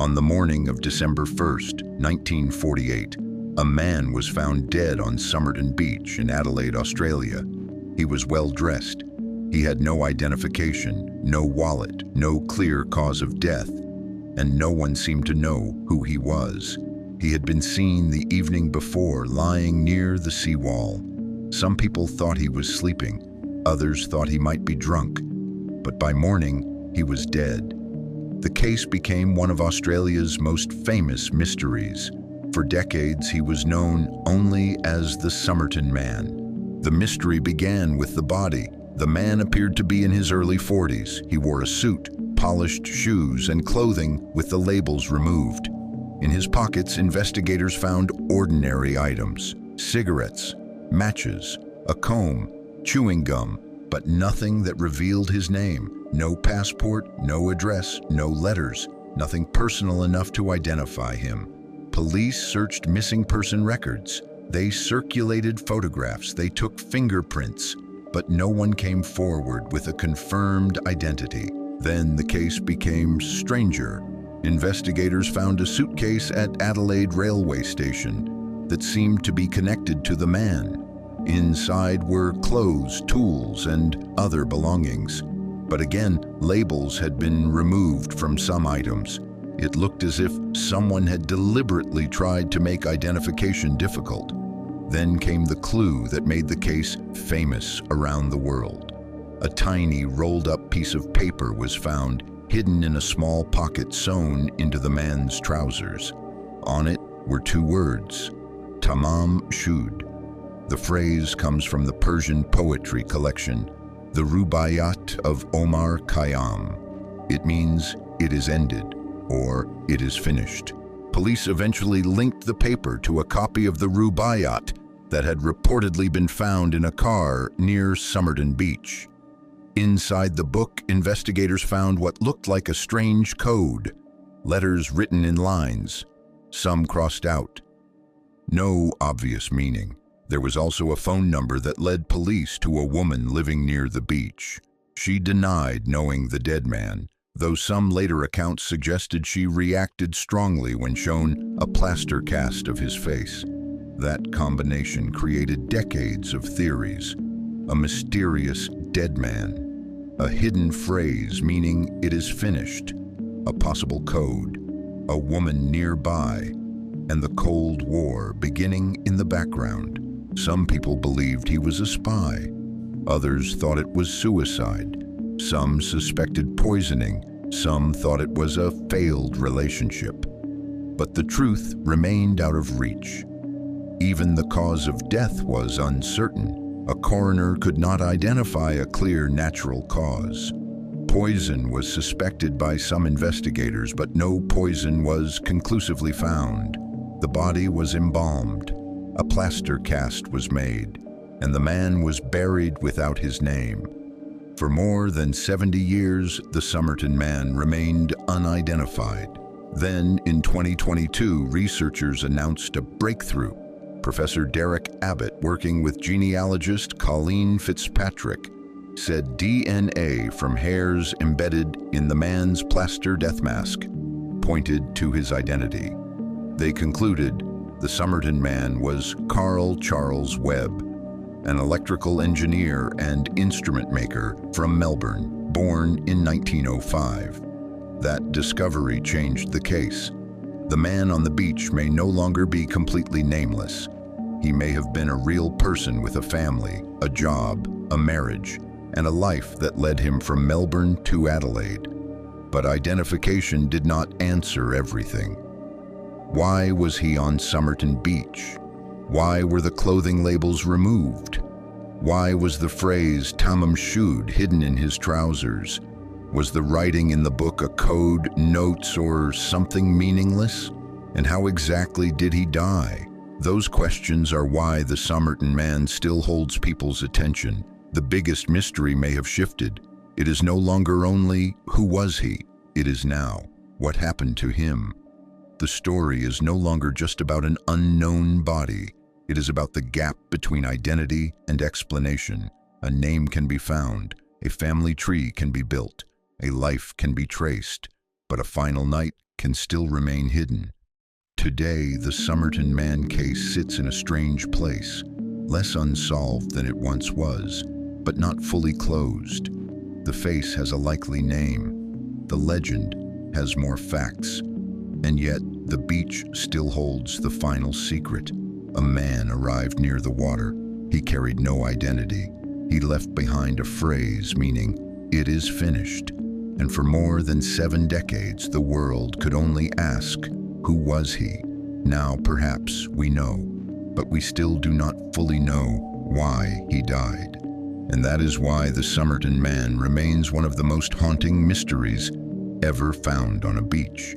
On the morning of December 1st, 1948, a man was found dead on Somerton Beach in Adelaide, Australia. He was well dressed. He had no identification, no wallet, no clear cause of death, and no one seemed to know who he was. He had been seen the evening before lying near the seawall. Some people thought he was sleeping. Others thought he might be drunk. But by morning, he was dead. The case became one of Australia's most famous mysteries. For decades, he was known only as the Somerton Man. The mystery began with the body. The man appeared to be in his early 40s. He wore a suit, polished shoes, and clothing with the labels removed. In his pockets, investigators found ordinary items: cigarettes, matches, a comb, chewing gum, but nothing that revealed his name. No passport, no address, no letters, nothing personal enough to identify him. Police searched missing person records. They circulated photographs. They took fingerprints, but no one came forward with a confirmed identity. Then the case became stranger. Investigators found a suitcase at Adelaide railway station that seemed to be connected to the man. Inside were clothes, tools, and other belongings. But again, labels had been removed from some items. It looked as if someone had deliberately tried to make identification difficult. Then came the clue that made the case famous around the world. A tiny rolled-up piece of paper was found, hidden in a small pocket sewn into the man's trousers. On it were two words: Tamám Shud. The phrase comes from the Persian poetry collection, the Rubaiyat of Omar Khayyam. It means, "It is ended," or "It is finished." Police eventually linked the paper to a copy of the Rubaiyat that had reportedly been found in a car near Somerton Beach. Inside the book, investigators found what looked like a strange code, letters written in lines, some crossed out. No obvious meaning. There was also a phone number that led police to a woman living near the beach. She denied knowing the dead man, though some later accounts suggested she reacted strongly when shown a plaster cast of his face. That combination created decades of theories: a mysterious dead man, a hidden phrase meaning "it is finished," a possible code, a woman nearby, and the Cold War beginning in the background. Some people believed he was a spy. Others thought it was suicide. Some suspected poisoning. Some thought it was a failed relationship. But the truth remained out of reach. Even the cause of death was uncertain. A coroner could not identify a clear natural cause. Poison was suspected by some investigators, but no poison was conclusively found. The body was embalmed. A plaster cast was made, and the man was buried without his name. For more than 70 years, the Somerton Man remained unidentified. Then, in 2022, researchers announced a breakthrough. Professor Derek Abbott, working with genealogist Colleen Fitzpatrick, said DNA from hairs embedded in the man's plaster death mask pointed to his identity. They concluded the Somerton Man was Carl Charles Webb, an electrical engineer and instrument maker from Melbourne, born in 1905. That discovery changed the case. The man on the beach may no longer be completely nameless. He may have been a real person with a family, a job, a marriage, and a life that led him from Melbourne to Adelaide. But identification did not answer everything. Why was he on Somerton Beach? Why were the clothing labels removed? Why was the phrase Tamám Shud hidden in his trousers? Was the writing in the book a code, notes, or something meaningless? And how exactly did he die? Those questions are why the Somerton Man still holds people's attention. The biggest mystery may have shifted. It is no longer only, who was he? It is now, what happened to him? The story is no longer just about an unknown body. It is about the gap between identity and explanation. A name can be found, a family tree can be built, a life can be traced, but a final night can still remain hidden. Today, the Somerton Man case sits in a strange place, less unsolved than it once was, but not fully closed. The face has a likely name. The legend has more facts. And yet, the beach still holds the final secret. A man arrived near the water. He carried no identity. He left behind a phrase meaning, "It is finished." And for more than 7 decades, the world could only ask, who was he? Now, perhaps, we know, but we still do not fully know why he died. And that is why the Somerton Man remains one of the most haunting mysteries ever found on a beach.